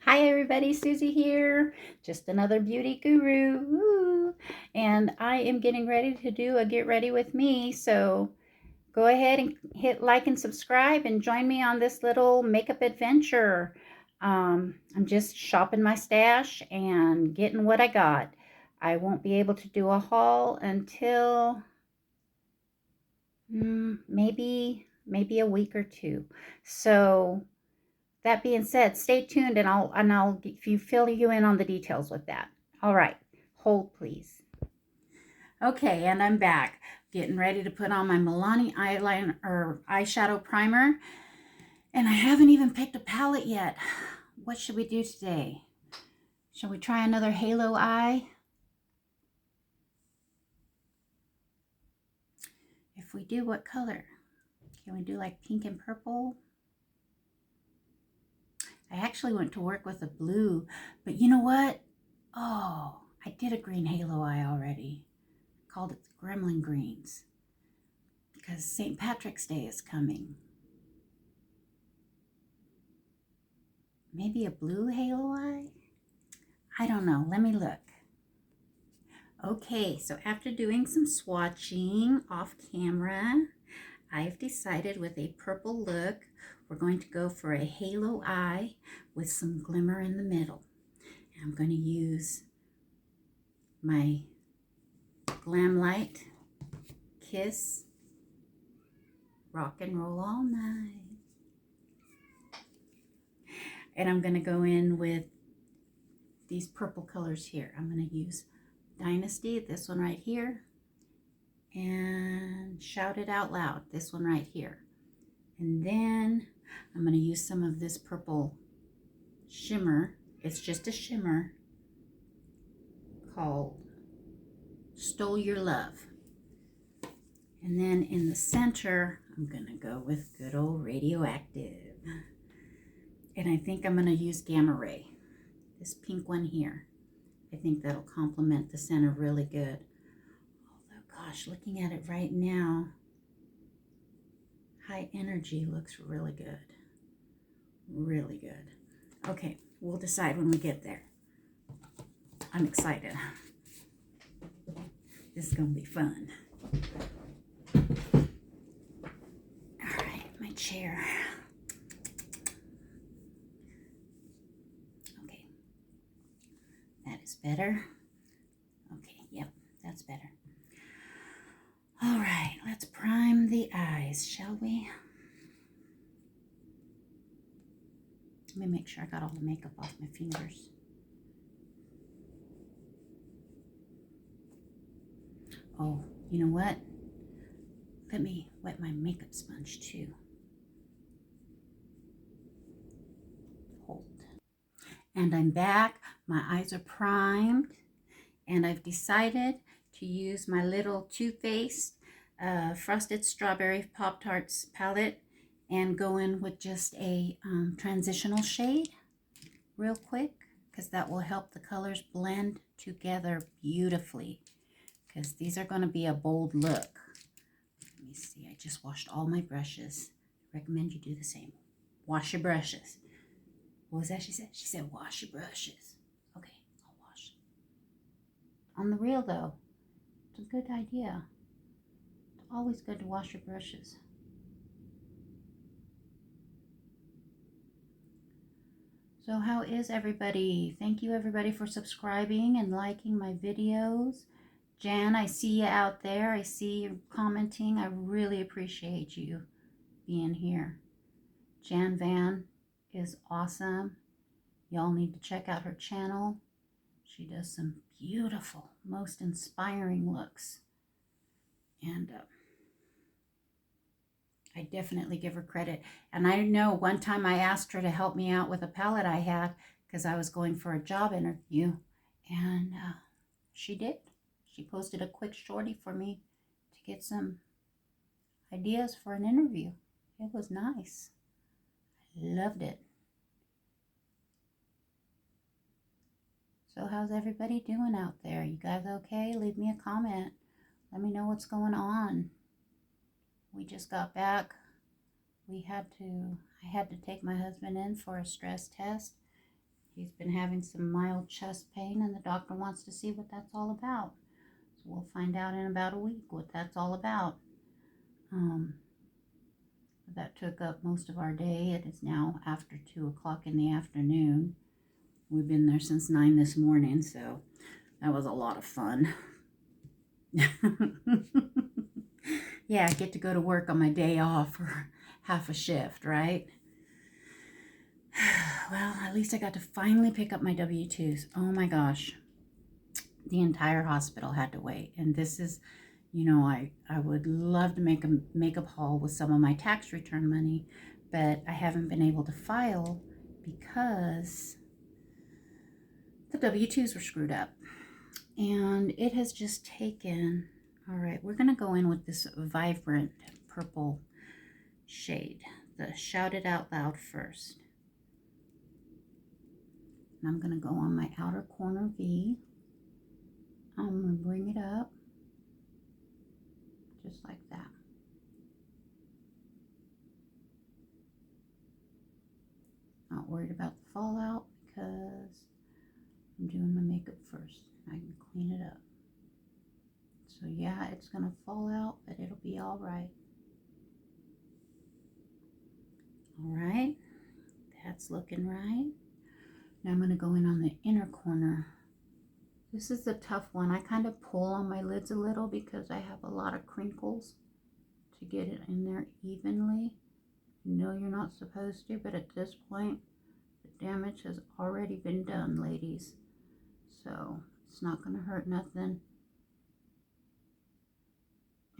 Hi everybody, Susie here. Just another beauty guru. Woo. And I am getting ready to do a get ready with me. So go ahead and hit like and subscribe and join me on this little makeup adventure. I'm just shopping my stash and getting what I got. I won't be able to do a haul until maybe a week or two. So that being said, stay tuned and I'll fill you in on the details with that. All right, hold please. Okay, and I'm back, getting ready to put on my Milani eyeliner or eyeshadow primer, and I haven't even picked a palette yet. What should we do today? Shall we try another halo eye? If we do, what color? Can we do like pink and purple? I actually went to work with a blue, but you know what? Oh, I did a green halo eye already. Called it the Gremlin Greens because St. Patrick's Day is coming. Maybe a blue halo eye? I don't know. Let me look. Okay, so after doing some swatching off camera, I've decided with a purple look, we're going to go for a halo eye with some glimmer in the middle. And I'm going to use my Glamlite Kiss Rock and Roll All Night. And I'm going to go in with these purple colors here. I'm going to use Dynasty, this one right here, and Shout It Out Loud, this one right here. And then I'm going to use some of this purple shimmer. It's just a shimmer called Stole Your Love. And then in the center, I'm going to go with good old Radioactive. And I think I'm going to use Gamma Ray, this pink one here. I think that'll complement the center really good. Although, gosh, looking at it right now, High Energy looks really good. Really good. Okay, we'll decide when we get there. I'm excited. This is going to be fun. All right, my chair. Okay, that is better. Okay, yep, that's better. All right, let's prime the eyes, shall we? Let me make sure I got all the makeup off my fingers. Oh, you know what? Let me wet my makeup sponge too. Hold. And I'm back. My eyes are primed. And I've decided to use my little Too Faced Frosted Strawberry Pop-Tarts palette and go in with just a transitional shade real quick, because that will help the colors blend together beautifully, because these are going to be a bold look. Let me see. I just washed all my brushes. I recommend you do the same. Wash your brushes. What was that she said? She said wash your brushes. Okay, I'll wash. On the real though, it's a good idea. It's always good to wash your brushes. So how is everybody? Thank you everybody for subscribing and liking my videos. Jan, I see you out there. I see you commenting. I really appreciate you being here. Jan Van is awesome. Y'all need to check out her channel. She does some beautiful, most inspiring looks. And I definitely give her credit. And I know one time I asked her to help me out with a palette I had because I was going for a job interview. And she did. She posted a quick shorty for me to get some ideas for an interview. It was nice. I loved it. So how's everybody doing out there? You guys okay? Leave me a comment. Let me know what's going on. We just got back. I had to take my husband in for a stress test. He's been having some mild chest pain, and the doctor wants to see what that's all about. So we'll find out in about a week what that's all about. That took up most of our day. It is now after 2 o'clock in the afternoon. We've been there since 9 this morning, so that was a lot of fun. Yeah, I get to go to work on my day off for half a shift, right? Well, at least I got to finally pick up my W-2s. Oh my gosh. The entire hospital had to wait. And this is, you know, I would love to make a makeup haul with some of my tax return money, but I haven't been able to file because the W-2s were screwed up. And it has just taken, all right, we're going to go in with this vibrant purple shade, the Shout It Out Loud first. And I'm going to go on my outer corner V. I'm going to bring it up just like that. Not worried about the fallout because I'm doing my makeup first. I can clean it up. So yeah, it's going to fall out, but it'll be all right. All right, that's looking right. Now I'm going to go in on the inner corner. This is a tough one. I kind of pull on my lids a little because I have a lot of crinkles to get it in there evenly. No, you're not supposed to, but at this point, the damage has already been done, ladies. So it's not going to hurt nothing.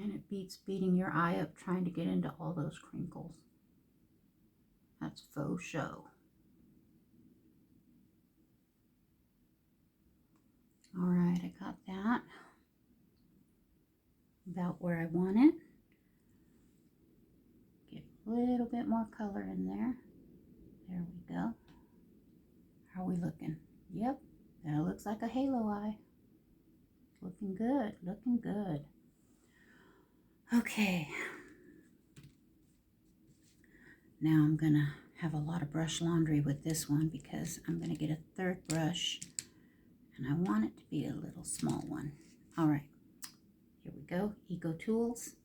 And it beats beating your eye up trying to get into all those crinkles. That's faux show. All right, I got that about where I want it. Get a little bit more color in there. There we go. How are we looking? Yep, that looks like a halo eye. Looking good, looking good. Okay. Now I'm gonna have a lot of brush laundry with this one because I'm gonna get a third brush and I want it to be a little small one. All right, here we go, Eco Tools.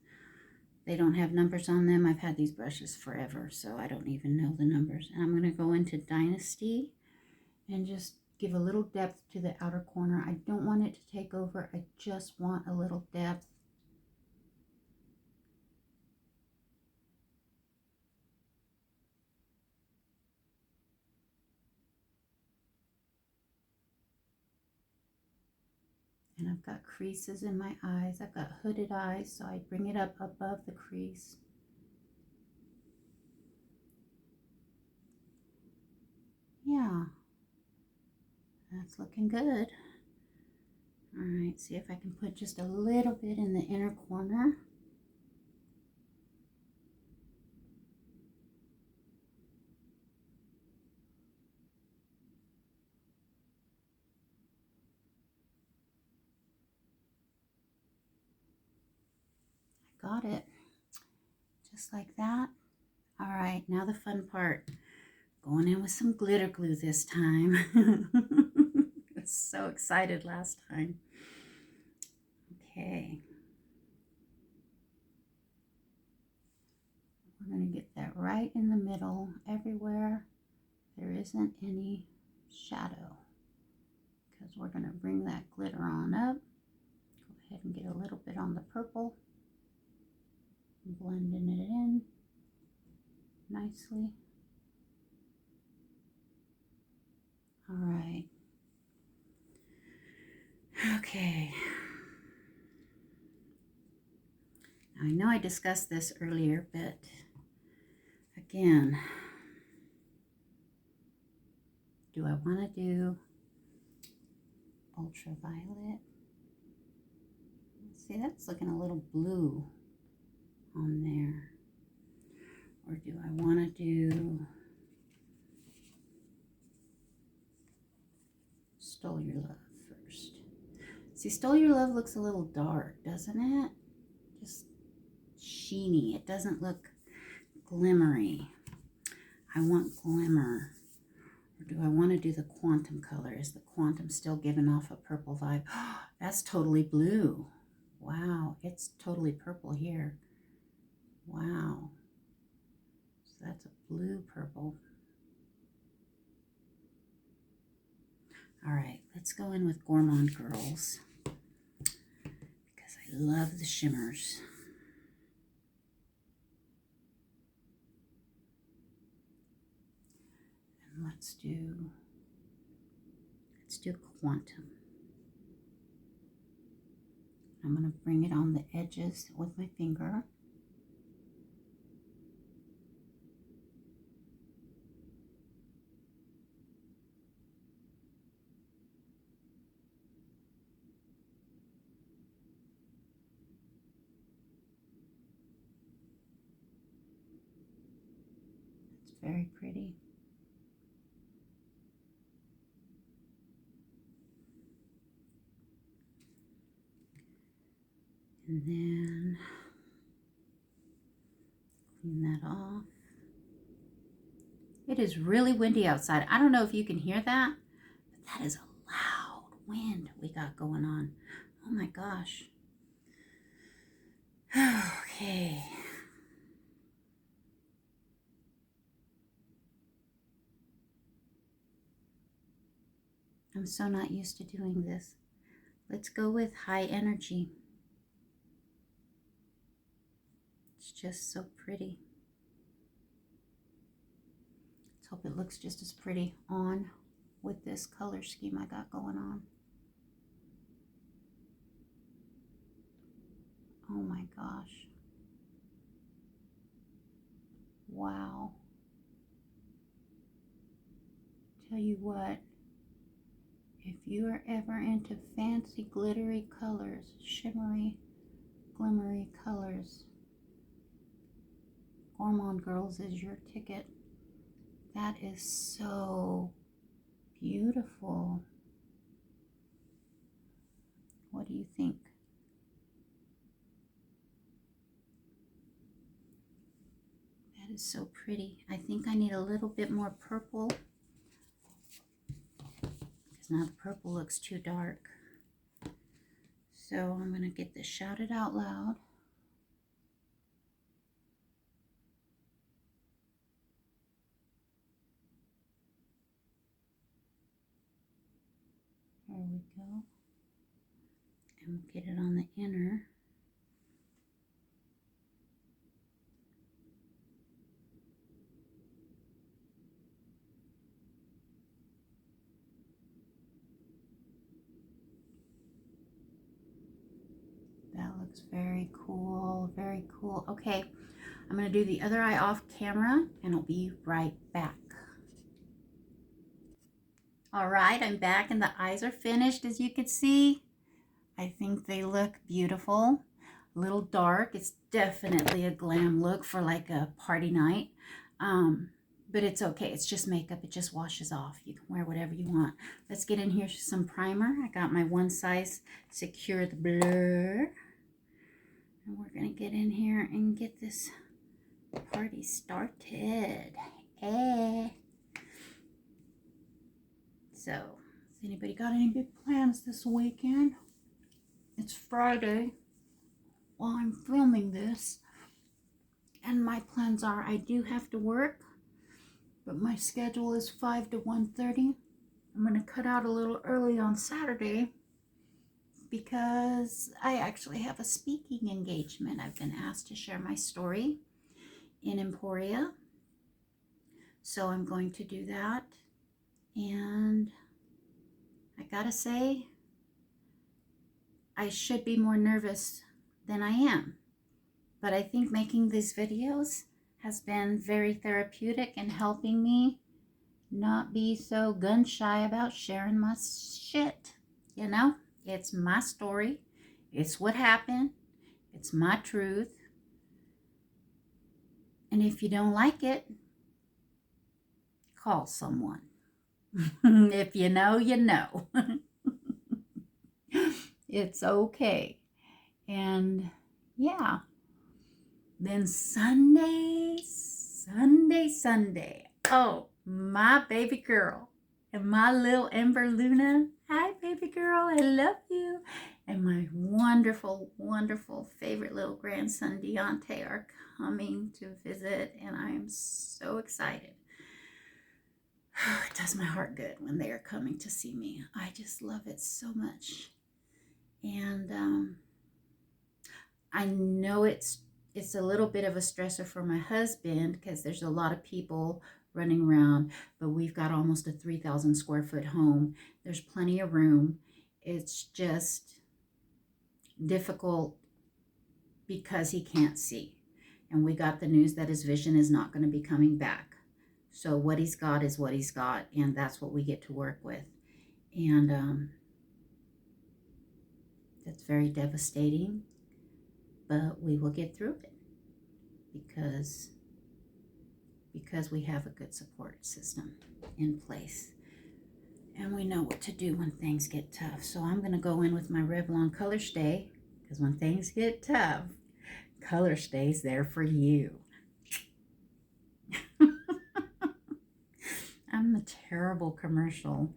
They don't have numbers on them. I've had these brushes forever, so I don't even know the numbers. And I'm gonna go into Dynasty and just give a little depth to the outer corner. I don't want it to take over. I just want a little depth. And I've got creases in my eyes. I've got hooded eyes, so I bring it up above the crease. Yeah, that's looking good. All right, see if I can put just a little bit in the inner corner. I got it, just like that. All right, now the fun part. Going in with some glitter glue this time. I was so excited last time. Okay. We're going to get that right in the middle, everywhere there isn't any shadow. Because we're going to bring that glitter on up. Go ahead and get a little bit on the purple. Blending it in nicely. All right. Okay. Now, I know I discussed this earlier, but again, do I want to do ultraviolet? See, that's looking a little blue on there. Or do I want to do Stole Your Love first? See, Stole Your Love looks a little dark, doesn't it? Just sheeny. It doesn't look glimmery. I want glimmer. Or Or do I want to do the quantum color? Is the quantum still giving off a purple vibe? That's totally blue. Wow, it's totally purple here. Wow. So that's a blue purple. All right, let's go in with Gourmand Girls because I love the shimmers. And let's do Quantum. I'm going to bring it on the edges with my finger. It's very pretty. And then clean that off. It is really windy outside. I don't know if you can hear that, but that is a loud wind we got going on. Oh my gosh. Okay. I'm so not used to doing this. Let's go with High Energy. It's just so pretty. Let's hope it looks just as pretty on with this color scheme I got going on. Oh my gosh. Wow. Tell you what, if you are ever into fancy glittery colors, shimmery, glimmery colors, Gourmand Girls is your ticket. That is so beautiful. What do you think? That is so pretty. I think I need a little bit more purple because now the purple looks too dark. So I'm going to get this shouted out loud. There we go. And we'll get it on the inner. That looks very cool, very cool. Okay, I'm going to do the other eye off camera and I'll be right back. All right, I'm back and the eyes are finished, as you can see. I think they look beautiful. A little dark. It's definitely a glam look for like a party night. But it's okay. It's just makeup. It just washes off. You can wear whatever you want. Let's get in here some primer. I got my One Size Secure the Blur. And we're going to get in here and get this party started. So, has anybody got any big plans this weekend? It's Friday while I'm filming this. And my plans are I do have to work, but my schedule is 5 to 1:30. I'm going to cut out a little early on Saturday because I actually have a speaking engagement. I've been asked to share my story in Emporia. So I'm going to do that. And I gotta say, I should be more nervous than I am. But I think making these videos has been very therapeutic in helping me not be so gun shy about sharing my shit. You know, it's my story. It's what happened. It's my truth. And if you don't like it, call someone. If you know, you know. It's okay. And yeah. Then Sunday. Oh, my baby girl. And my little Ember Luna, hi baby girl, I love you. And my wonderful, wonderful favorite little grandson Deontay are coming to visit, and I am so excited. It does my heart good when they are coming to see me. I just love it so much. And I know it's a little bit of a stressor for my husband because there's a lot of people running around, but we've got almost a 3,000 square foot home. There's plenty of room. It's just difficult because he can't see. And we got the news that his vision is not going to be coming back. So what he's got is what he's got, and that's what we get to work with. And that's very devastating, but we will get through it because we have a good support system in place. And we know what to do when things get tough. So I'm going to go in with my Revlon Color Stay, because when things get tough, Color Stay's there for you. I'm a terrible commercial.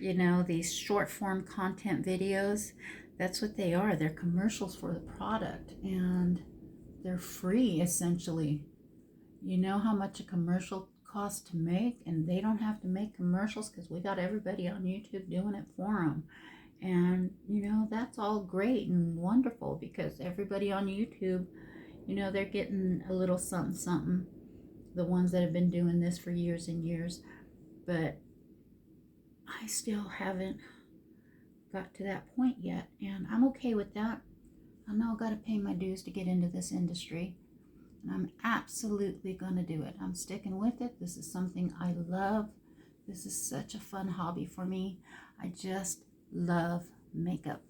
You know, these short form content videos, that's what they are. They're commercials for the product, and they're free essentially. You know how much a commercial costs to make, and they don't have to make commercials because we got everybody on YouTube doing it for them. And you know, that's all great and wonderful because everybody on YouTube, you know, they're getting a little something something, the ones that have been doing this for years and years. But I still haven't got to that point yet, and I'm okay with that. I know I got to pay my dues to get into this industry, and I'm absolutely going to do it. I'm sticking with it. This is something I love. This is such a fun hobby for me. I just love makeup,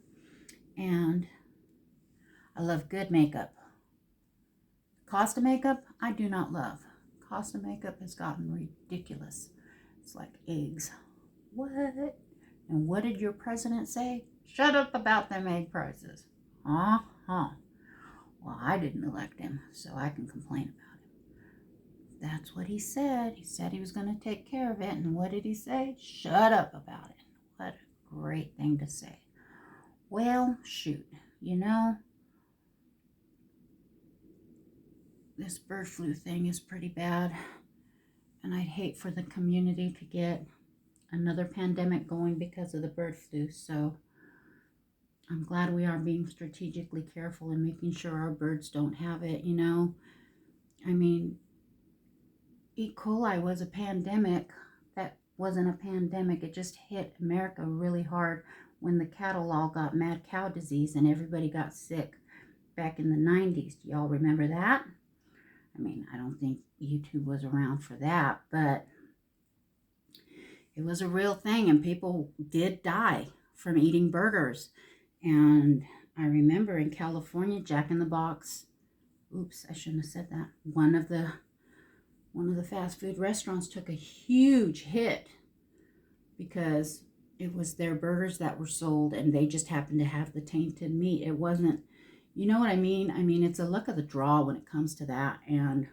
and I love good makeup. Cost of makeup, I do not love. Cost of makeup has gotten ridiculous. It's like eggs. What? And what did your president say? Shut up about them egg prices. Uh-huh. Well, I didn't elect him, so I can complain about him. That's what he said. He said he was going to take care of it. And what did he say? Shut up about it. What a great thing to say. Well, shoot. You know, this bird flu thing is pretty bad. And I'd hate for the community to get another pandemic going because of the bird flu. So I'm glad we are being strategically careful and making sure our birds don't have it, you know. I mean, E. coli was a pandemic. That wasn't a pandemic. It just hit America really hard when the cattle all got mad cow disease and everybody got sick back in the 90s. Do y'all remember that? I mean, I don't think YouTube was around for that, but it was a real thing, and people did die from eating burgers. And I remember in California, Jack in the Box, oops, I shouldn't have said that. One of the fast food restaurants took a huge hit because it was their burgers that were sold, and they just happened to have the tainted meat. It wasn't, you know what I mean? I mean, it's a luck of the draw when it comes to that, and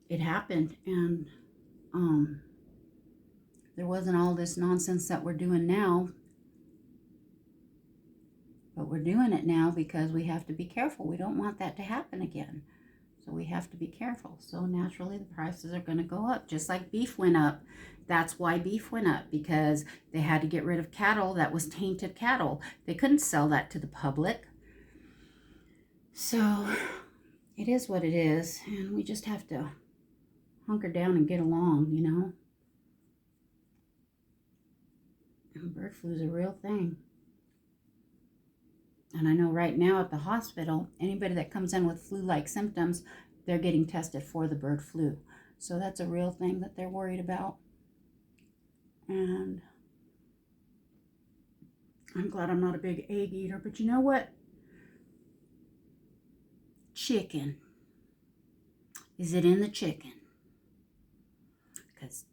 it happened, and there wasn't all this nonsense that we're doing now. But we're doing it now because we have to be careful. We don't want that to happen again. So we have to be careful. So naturally the prices are going to go up. Just like beef went up. That's why beef went up, because they had to get rid of cattle that was tainted cattle. They couldn't sell that to the public. So it is what it is. And we just have to hunker down and get along, you know. And bird flu is a real thing. And I know right now at the hospital, anybody that comes in with flu-like symptoms, they're getting tested for the bird flu. So that's a real thing that they're worried about. And I'm glad I'm not a big egg eater. But you know what? Chicken. Is it in the chicken? Because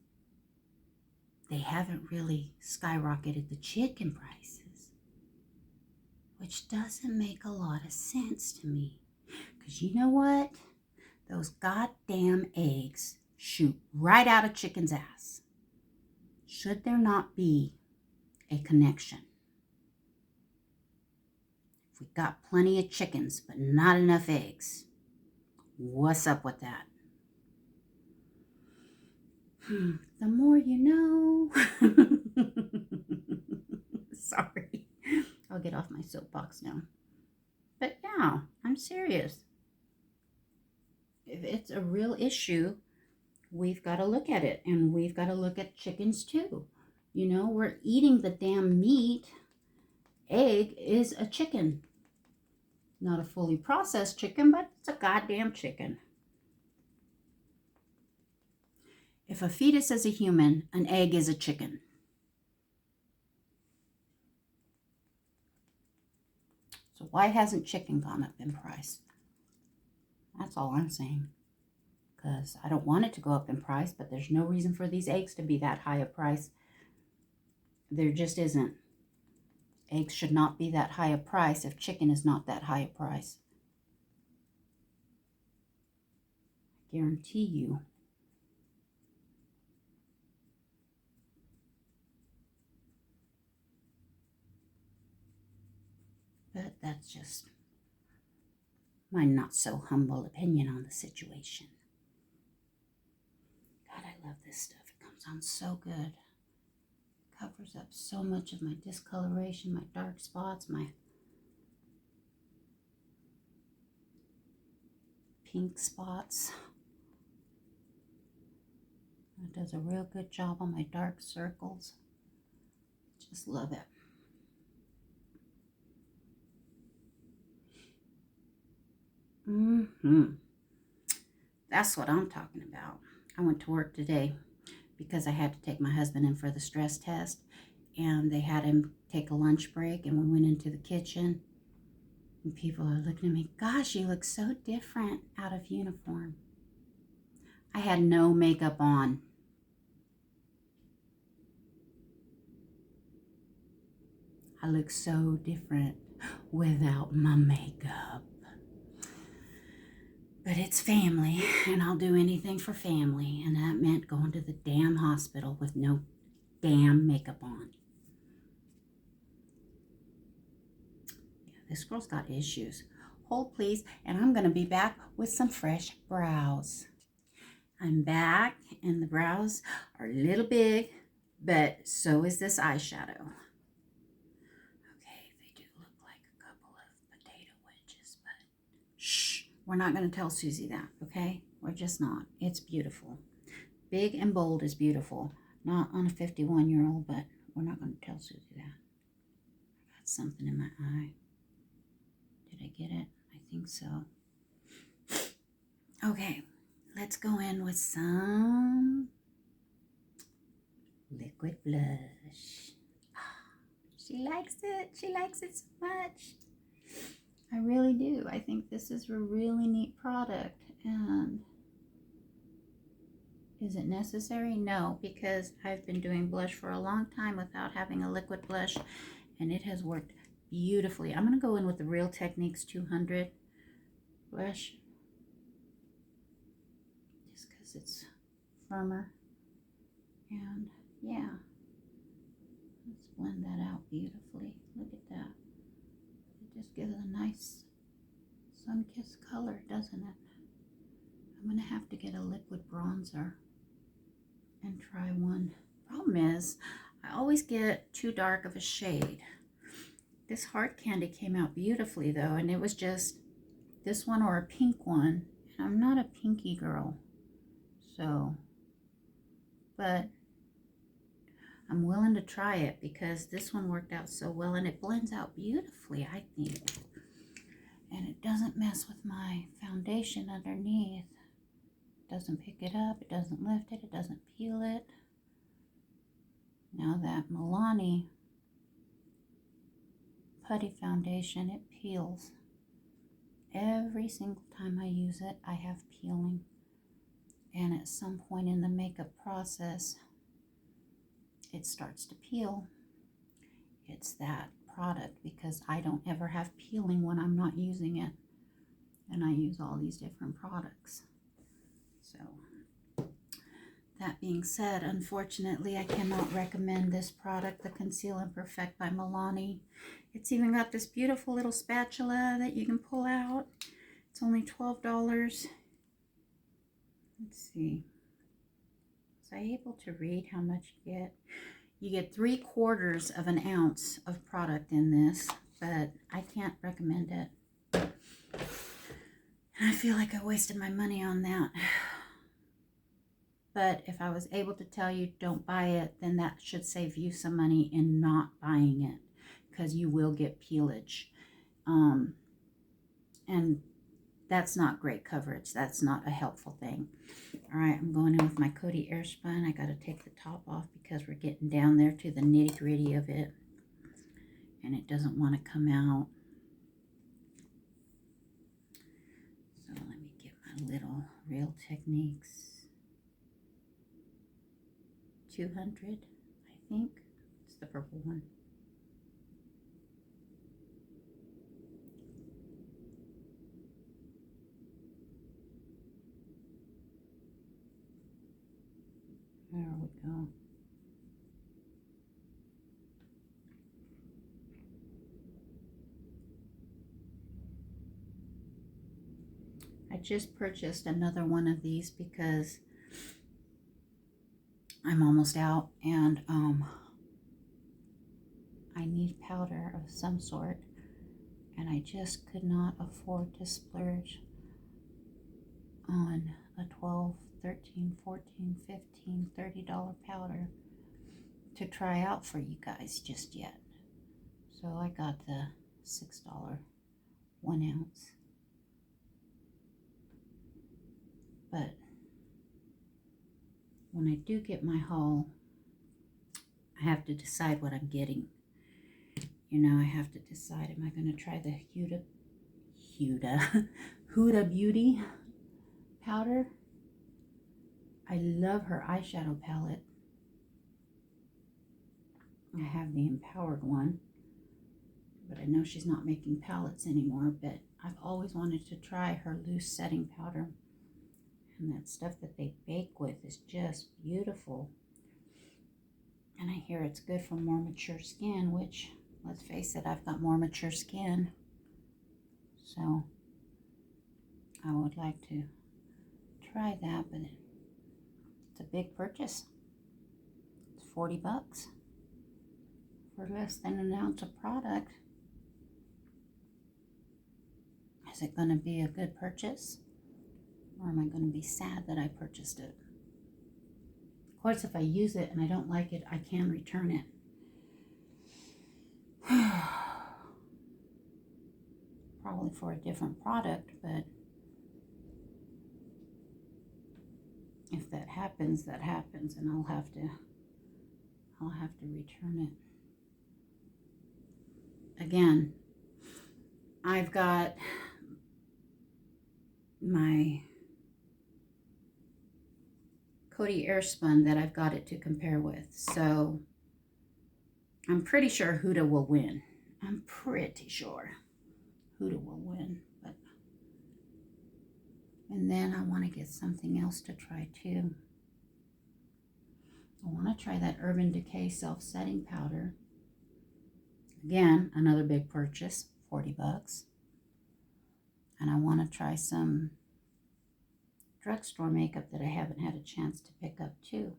they haven't really skyrocketed the chicken prices, which doesn't make a lot of sense to me. Because you know what? Those goddamn eggs shoot right out of chicken's ass. Should there not be a connection? If we got plenty of chickens, but not enough eggs, what's up with that? The more you know. Sorry. I'll get off my soapbox now. But yeah, I'm serious. If it's a real issue, we've got to look at it. And we've got to look at chickens too. You know, we're eating the damn meat. Egg is a chicken. Not a fully processed chicken, but it's a goddamn chicken. If a fetus is a human, an egg is a chicken. So why hasn't chicken gone up in price? That's all I'm saying. Because I don't want it to go up in price, but there's no reason for these eggs to be that high a price. There just isn't. Eggs should not be that high a price if chicken is not that high a price. I guarantee you. But that's just my not so humble opinion on the situation. God, I love this stuff. It comes on so good. It covers up so much of my discoloration, my dark spots, my pink spots. It does a real good job on my dark circles. Just love it. That's what I'm talking about. I went to work today because I had to take my husband in for the stress test, and they had him take a lunch break, and we went into the kitchen, and people are looking at me, gosh, you look so different out of uniform. I had no makeup on. I look so different without my makeup. But it's family, and I'll do anything for family, and that meant going to the damn hospital with no damn makeup on. Yeah, this girl's got issues. Hold please, and I'm going to be back with some fresh brows. I'm back, and the brows are a little big, but so is this eyeshadow. Okay, they do look like a couple of potato wedges, but shh. We're not going to tell Susie that, okay? We're just not. It's beautiful. Big and bold is beautiful. Not on a 51-year-old, but we're not going to tell Susie that. I got something in my eye. Did I get it? I think so. Okay, let's go in with some liquid blush. She likes it. She likes it so much. I really do. I think this is a really neat product. And is it necessary? No, because I've been doing blush for a long time without having a liquid blush, and it has worked beautifully. I'm going to go in with the Real Techniques 200 blush just because it's firmer. And yeah, let's blend that out beautifully. Look at that. It just gives a nice sun-kissed color, doesn't it? I'm going to have to get a liquid bronzer and try one. Problem is, I always get too dark of a shade. This Heart Candy came out beautifully though, and it was just this one or a pink one. And I'm not a pinky girl, so, but I'm willing to try it because this one worked out so well, and it blends out beautifully, I think. And it doesn't mess with my foundation underneath. It doesn't pick it up, it doesn't lift it, it doesn't peel it. Now that Milani putty foundation, it peels. Every single time I use it, I have peeling. And at some point in the makeup process, it starts to peel. It's that product because I don't ever have peeling when I'm not using it. And I use all these different products. So That being said, unfortunately, I cannot recommend this product, the Conceal and Perfect by Milani. It's even got this beautiful little spatula that you can pull out. It's only $12. Let's see. Was I able to read how much you get? You get 3/4 of an ounce of product in this, but I can't recommend it. And I feel like I wasted my money on that. But if I was able to tell you don't buy it, then that should save you some money in not buying it, because you will get peelage. And that's not great coverage. That's not a helpful thing. All right, I'm going in with my Coty Airspun. I got to take the top off because we're getting down there to the nitty-gritty of it. And it doesn't want to come out. So let me get my little Real Techniques 200, I think. It's the purple one. There we go. I just purchased another one of these because I'm almost out, and I need powder of some sort, and I just could not afford to splurge on a $12, $13, $14, $15, $30 powder to try out for you guys just yet. So I got the $6 1 ounce. But when I do get my haul, I have to decide what I'm getting. You know, I have to decide, am I going to try the Huda Beauty powder? I love her eyeshadow palette. I have the Empowered one, but I know she's not making palettes anymore, but I've always wanted to try her loose setting powder. And that stuff that they bake with is just beautiful. And I hear it's good for more mature skin, which, let's face it, I've got more mature skin. So I would like to try that, but it's a big purchase. It's $40 for less than an ounce of product. Is it going to be a good purchase? Or am I going to be sad that I purchased it? Of course, if I use it and I don't like it, I can return it. Probably for a different product, but if that happens, that happens, and I'll have to return it. Again, I've got my Coty Airspun that I've got it to compare with. So I'm pretty sure Huda will win. I'm pretty sure Huda will win. But and then I want to get something else to try too. I want to try that Urban Decay self-setting powder. Again, another big purchase, $40. And I want to try some drugstore makeup that I haven't had a chance to pick up too.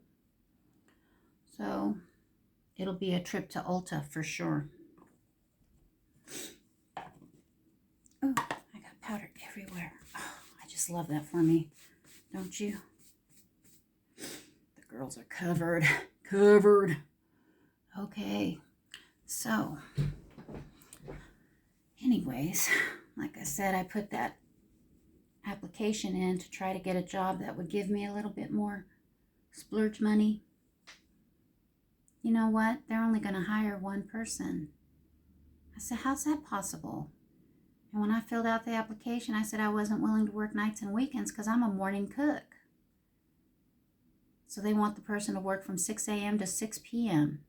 So it'll be a trip to Ulta for sure. Oh, I got powder everywhere. Oh, I just love that for me, don't you? The girls are covered. Okay, so anyways, like I said, I put that application in to try to get a job that would give me a little bit more splurge money. You know what? They're only going to hire one person. I said, how's that possible? And when I filled out the application, I said I wasn't willing to work nights and weekends because I'm a morning cook. So they want the person to work from 6 a.m. to 6 p.m.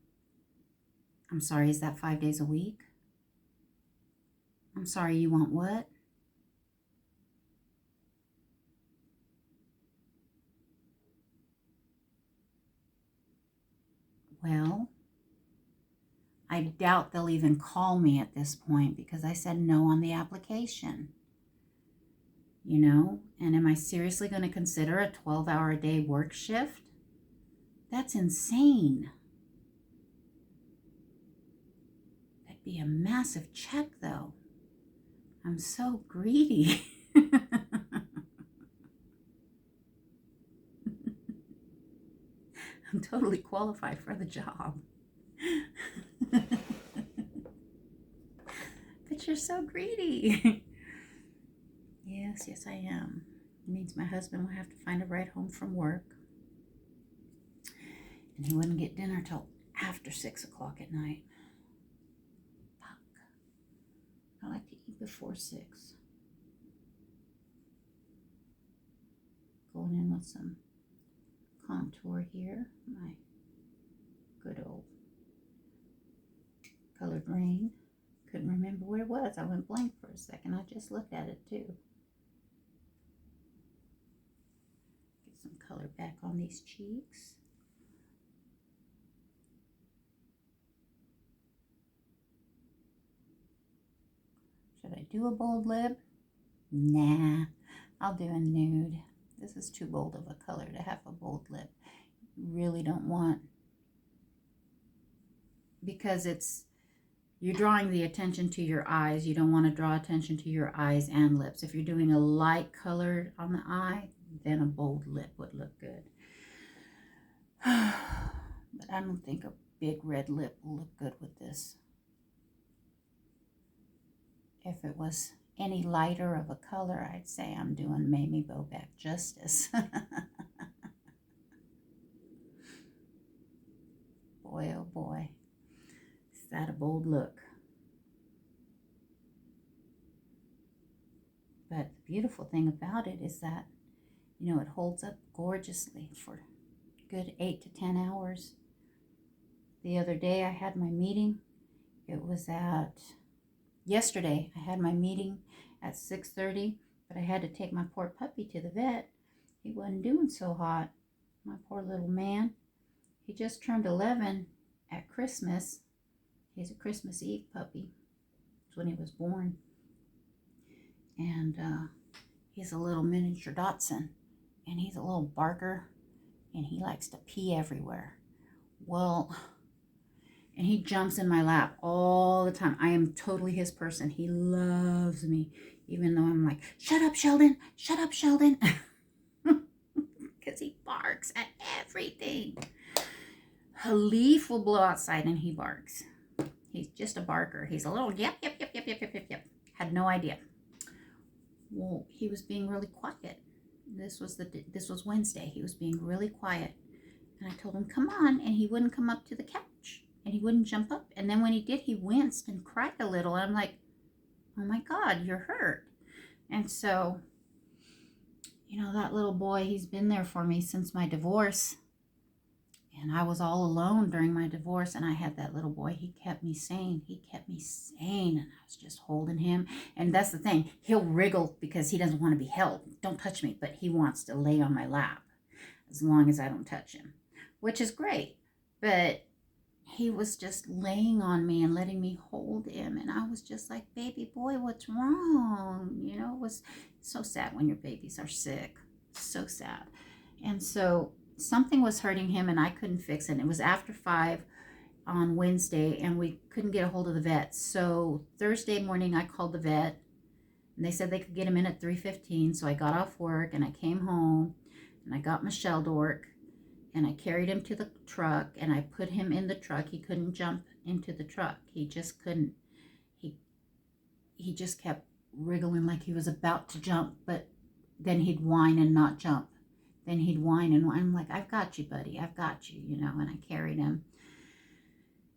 I'm sorry, is that 5 days a week? I'm sorry, you want what? Well, I doubt they'll even call me at this point because I said no on the application. You know, and am I seriously going to consider a 12-hour a day work shift? That's insane. That'd be a massive check, though. I'm so greedy. I'm totally qualified for the job. But you're so greedy. Yes, I am. It means my husband will have to find a ride home from work. And he wouldn't get dinner till after 6 o'clock at night. Fuck. I like to eat before 6. Going in with some contour here. My good old colored rain. Couldn't remember what it was. I went blank for a second. I just looked at it too. Get some color back on these cheeks. Should I do a bold lip? Nah, I'll do a nude. This is too bold of a color to have a bold lip. Really don't want, because you're drawing the attention to your eyes. You don't want to draw attention to your eyes and lips. If you're doing a light color on the eye, then a bold lip would look good. But I don't think a big red lip will look good with this. If it was any lighter of a color, I'd say I'm doing Mamie Bobek justice. Boy, oh boy, is that a bold look. But the beautiful thing about it is that, you know, it holds up gorgeously for a good 8 to 10 hours. The other day I had my meeting. It was yesterday I had my meeting at 6:30, but I had to take my poor puppy to the vet. He wasn't doing so hot. My poor little man. He just turned 11 at Christmas. He's a Christmas Eve puppy. That's when he was born. And he's a little miniature Dachshund. And he's a little barker. And he likes to pee everywhere. Well, and he jumps in my lap all the time. I am totally his person. He loves me. Even though I'm like, shut up, Sheldon. Shut up, Sheldon. Because he barks at everything. A leaf will blow outside and he barks. He's just a barker. He's a little yep. Had no idea. Well, he was being really quiet. This was Wednesday. He was being really quiet. And I told him, come on. And he wouldn't come up to the couch. And he wouldn't jump up. And then when he did, he winced and cried a little. And I'm like, oh my God, you're hurt. And so, you know, that little boy, he's been there for me since my divorce. And I was all alone during my divorce, and I had that little boy. He kept me sane. And I was just holding him. And that's the thing. He'll wriggle because he doesn't want to be held. Don't touch me. But he wants to lay on my lap as long as I don't touch him, which is great. But he was just laying on me and letting me hold him. And I was just like, baby boy, what's wrong? You know, it was so sad when your babies are sick. So sad. And so something was hurting him and I couldn't fix it. It was after 5 on Wednesday and we couldn't get a hold of the vet. So Thursday morning I called the vet and they said they could get him in at 3:15. So I got off work and I came home and I got Michelle Dork and I carried him to the truck and I put him in the truck. He couldn't jump into the truck. He just couldn't. He just kept wriggling like he was about to jump, but then he'd whine and not jump. Then he'd whine and whine. I'm like, I've got you, buddy. I've got you, you know, and I carried him.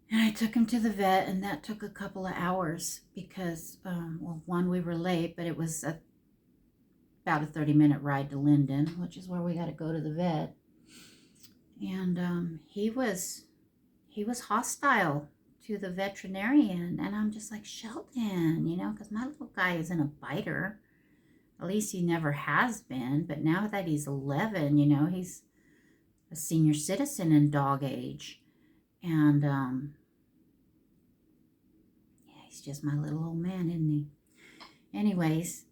And I took him to the vet, and that took a couple of hours because, one, we were late, but it was about a 30-minute ride to Linden, which is where we got to go to the vet. And he was hostile to the veterinarian, and I'm just like, Sheldon, you know, because my little guy isn't a biter. At least he never has been, but now that he's 11, you know, he's a senior citizen in dog age. And yeah, he's just my little old man, isn't he? Anyways,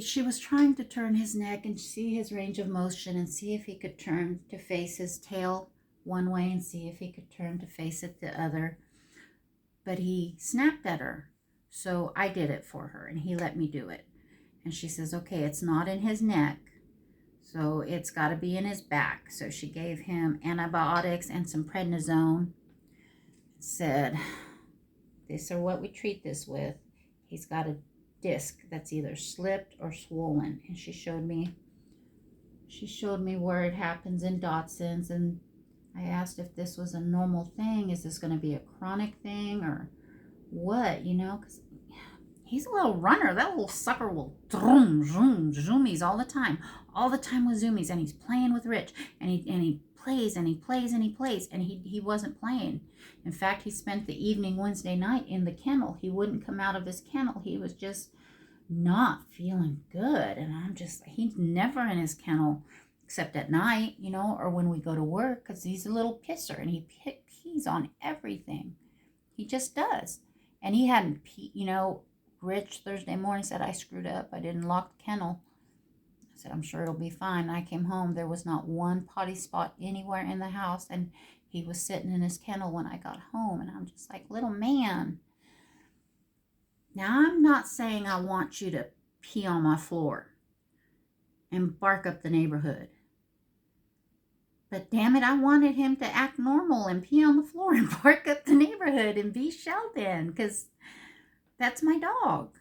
she was trying to turn his neck and see his range of motion and see if he could turn to face his tail one way and see if he could turn to face it the other. But he snapped at her. So I did it for her and he let me do it. And she says, okay, it's not in his neck. So it's got to be in his back. So she gave him antibiotics and some prednisone. Said, these are what we treat this with. He's got a disc that's either slipped or swollen. And she showed me where it happens in Dotson's. And I asked if this was a normal thing. Is this going to be a chronic thing or what? You know, because he's a little runner. That little sucker will zoom, zoom, zoomies all the time with zoomies. And he's playing with Rich. And he plays and he plays and he plays. And he wasn't playing. In fact, he spent the evening Wednesday night in the kennel. He wouldn't come out of his kennel. He was just not feeling good. And I'm just, he's never in his kennel except at night, you know, or when we go to work, because he's a little pisser and he pees on everything. He just does. And he hadn't you know, Rich Thursday morning said, I screwed up. I didn't lock the kennel. I said, I'm sure it'll be fine. I came home. There was not one potty spot anywhere in the house. And he was sitting in his kennel when I got home. And I'm just like, little man. Now, I'm not saying I want you to pee on my floor and bark up the neighborhood. But damn it, I wanted him to act normal and pee on the floor and bark up the neighborhood and be Sheldon, because that's my dog.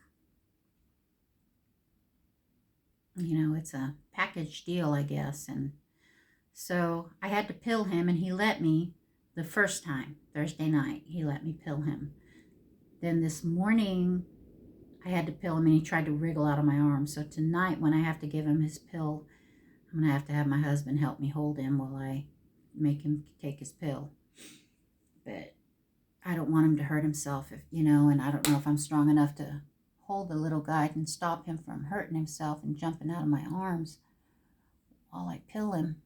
You know, it's a package deal, I guess. And so I had to pill him, and he let me the first time, Thursday night. He let me pill him. Then this morning, I had to pill him, and he tried to wriggle out of my arm. So tonight, when I have to give him his pill, I'm going to have my husband help me hold him while I make him take his pill. But I don't want him to hurt himself, if you know, and I don't know if I'm strong enough to hold the little guy and stop him from hurting himself and jumping out of my arms while I pill him.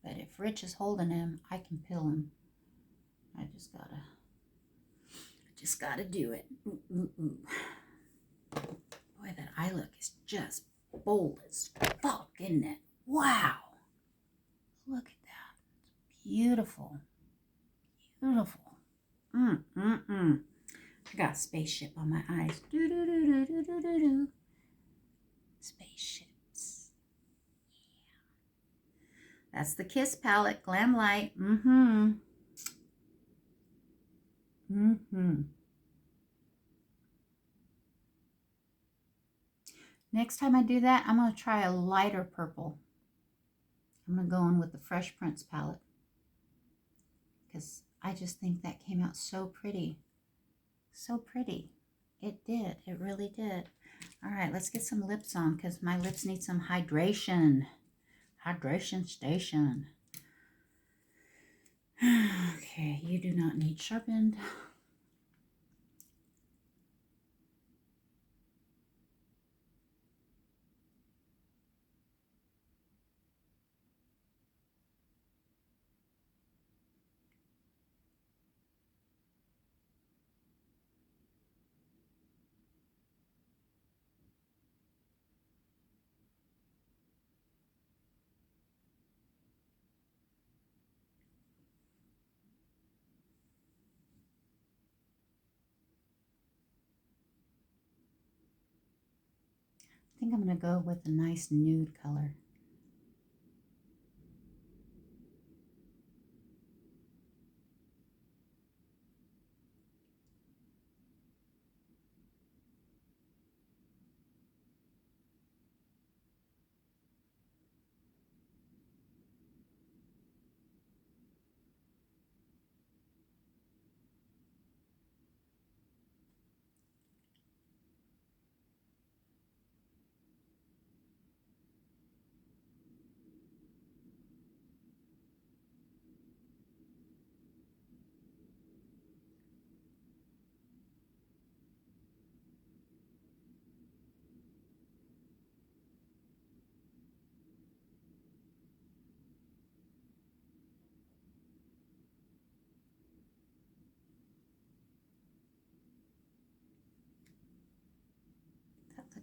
But if Rich is holding him, I can pill him. I just gotta do it. Ooh, ooh, ooh. Boy, that eye look is just bold as fuck, isn't it? Wow. Look at that. It's beautiful. Beautiful. I got a spaceship on my eyes. Do. Spaceships. Yeah. That's the Kiss palette, Glam Light. Next time I do that, I'm going to try a lighter purple. I'm going to go in with the Fresh Prince palette, because I just think that came out so pretty. So pretty. It did. It really did. All right, let's get some lips on, because my lips need some hydration. Hydration station. Okay, you do not need sharpened. I think I'm going to go with a nice nude color.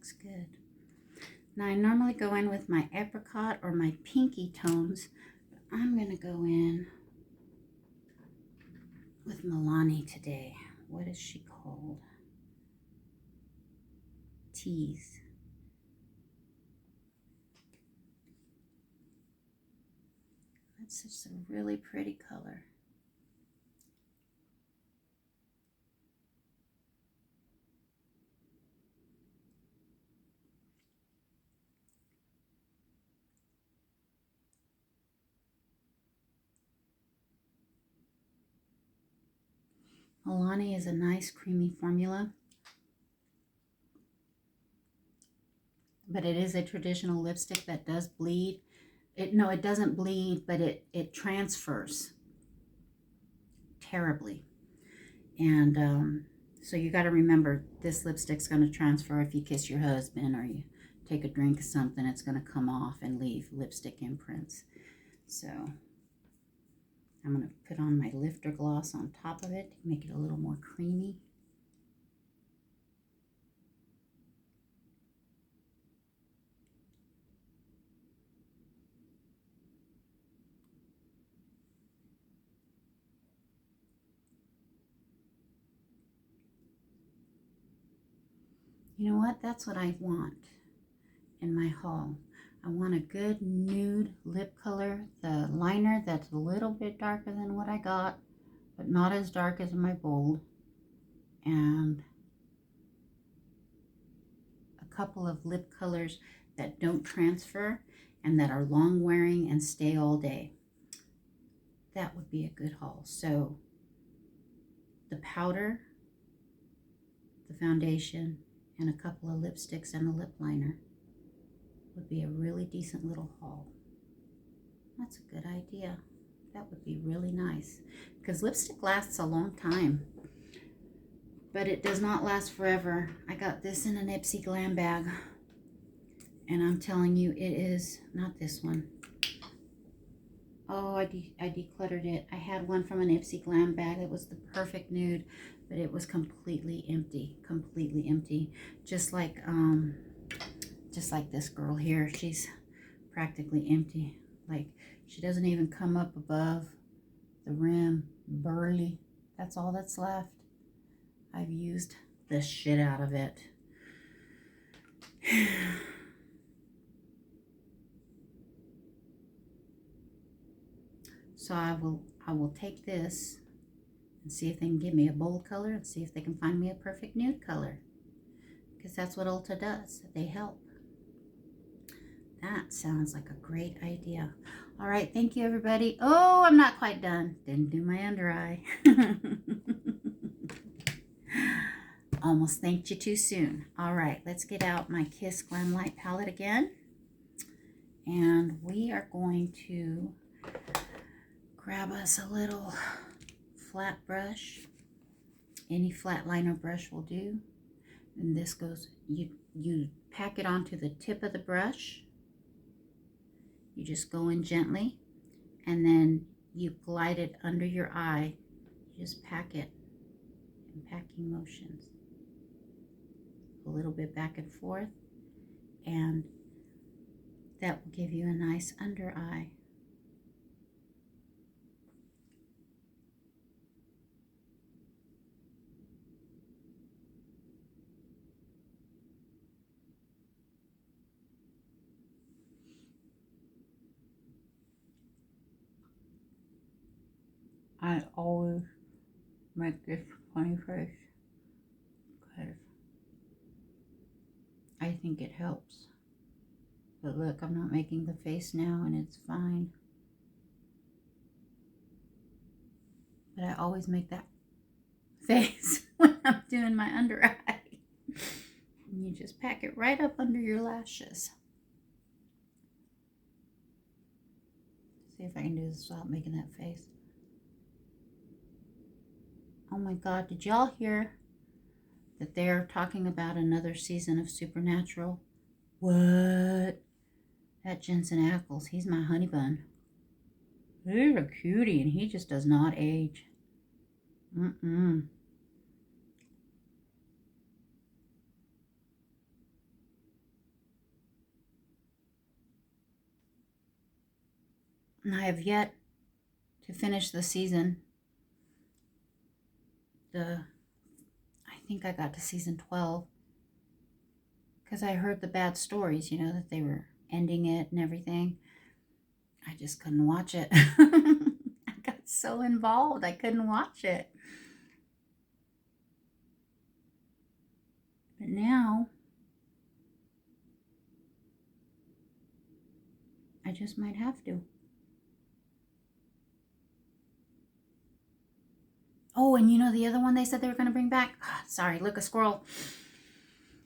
looks good. Now I normally go in with my apricot or my pinky tones, but I'm going to go in with Milani today. What is she called? Tease. That's just a really pretty color. Milani is a nice creamy formula, but it is a traditional lipstick that does bleed. It doesn't bleed, but it transfers terribly. And so you got to remember, this lipstick's going to transfer if you kiss your husband or you take a drink of something. It's going to come off and leave lipstick imprints. So I'm going to put on my lifter gloss on top of it to make it a little more creamy. You know what? That's what I want in my haul. I want a good nude lip color, the liner that's a little bit darker than what I got, but not as dark as my bold, and a couple of lip colors that don't transfer and that are long wearing and stay all day. That would be a good haul. So the powder, the foundation, and a couple of lipsticks and a lip liner would be a really decent little haul. That's a good idea. That would be really nice, because lipstick lasts a long time, but it does not last forever. I got this in an Ipsy Glam bag, and I'm telling you, it is not this one. Oh, I decluttered it. I had one from an Ipsy Glam bag. It was the perfect nude, but it was completely empty, just like this girl here. She's practically empty. Like, she doesn't even come up above the rim. Burly. That's all that's left. I've used the shit out of it. So I will take this and see if they can give me a bold color and see if they can find me a perfect nude color, because that's what Ulta does. They help. That sounds like a great idea. All right, thank you, everybody. Oh, I'm not quite done. Didn't do my under eye. Almost thanked you too soon. All right, let's get out my Kiss Glam Light palette again. And we are going to grab us a little flat brush. Any flat liner brush will do. And this goes, you pack it onto the tip of the brush. You just go in gently, and then you glide it under your eye. You just pack it in packing motions. A little bit back and forth, and that will give you a nice under eye. I always make this funny face because I think it helps. But look, I'm not making the face now, and it's fine. But I always make that face when I'm doing my under eye. And you just pack it right up under your lashes. See if I can do this without making that face. Oh my God, did y'all hear that they're talking about another season of Supernatural? What? That Jensen Ackles, he's my honey bun. He's a cutie, and he just does not age. And I have yet to finish the season. I think I got to season 12 because I heard the bad stories, you know, that they were ending it and everything. I just couldn't watch it. I got so involved, I couldn't watch it. But now, I just might have to. Oh, and you know the other one they said they were going to bring back? Sorry, look, a squirrel.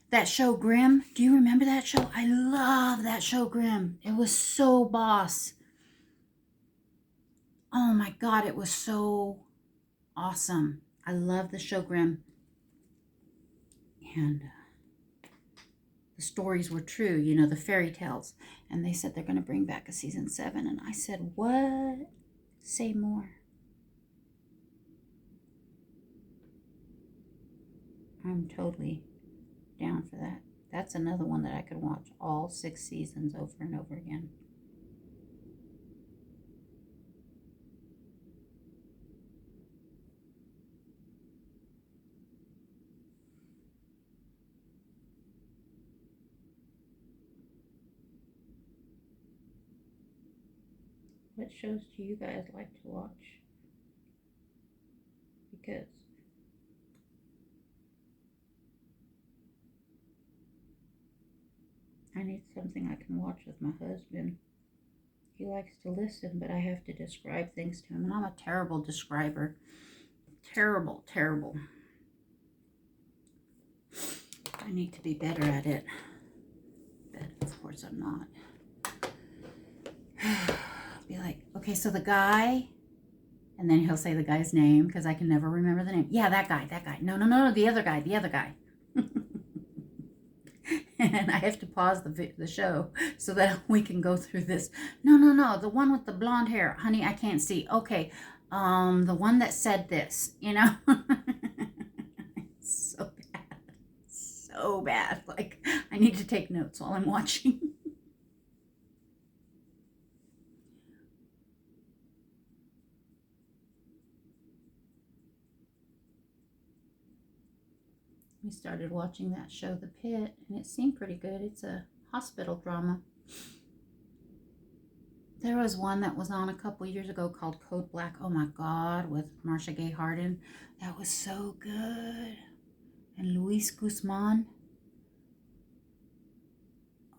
That show, Grimm. Do you remember that show? I love that show, Grimm. It was so boss. Oh my God, it was so awesome. I love the show, Grimm. And the stories were true, you know, the fairy tales. And they said they're going to bring back a season 7. And I said, what? Say more. I'm totally down for that. That's another one that I could watch all 6 seasons over and over again. What shows do you guys like to watch? Because I need something I can watch with my husband. He likes to listen, but I have to describe things to him. And I'm a terrible describer. Terrible, terrible. I need to be better at it. But of course I'm not. Be like, okay, so the guy, and then he'll say the guy's name because I can never remember the name. Yeah, that guy. No, the other guy. And I have to pause the show so that we can go through this. No, the one with the blonde hair. Honey, I can't see. Okay, the one that said this, you know? So bad. So bad. Like, I need to take notes while I'm watching. We started watching that show, The Pit, and it seemed pretty good. It's a hospital drama. There was one that was on a couple years ago called Code Black. Oh my God, with Marcia Gay Harden. That was so good. And Luis Guzman.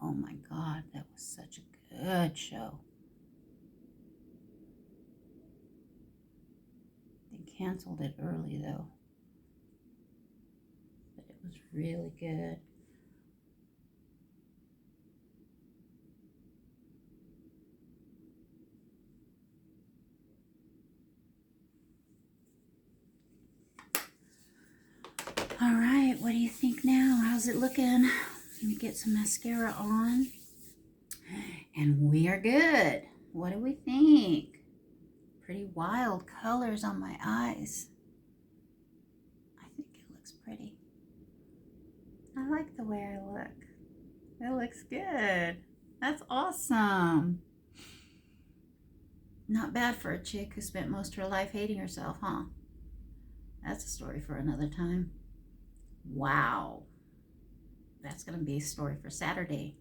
Oh my God, that was such a good show. They canceled it early though. But it was really good. All right, what do you think now? How's it looking? Let me get some mascara on. And we are good. What do we think? Pretty wild colors on my eyes. I think it looks pretty. I like the way I look. It looks good. That's awesome. Not bad for a chick who spent most of her life hating herself, huh? That's a story for another time. Wow. That's going to be a story for Saturday.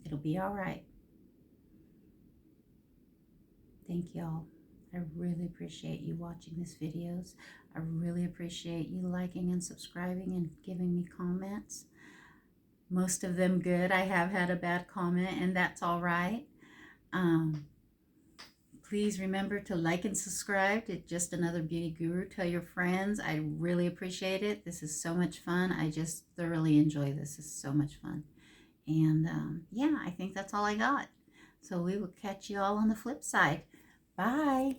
It'll be all right. Thank y'all. I really appreciate you watching these videos. I really appreciate you liking and subscribing and giving me comments. Most of them good. I have had a bad comment, and that's all right. Please remember to like and subscribe to Just Another Beauty Guru. Tell your friends. I really appreciate it. This is so much fun. I just thoroughly enjoy this. It's so much fun. And yeah, I think that's all I got. So we will catch you all on the flip side. Bye.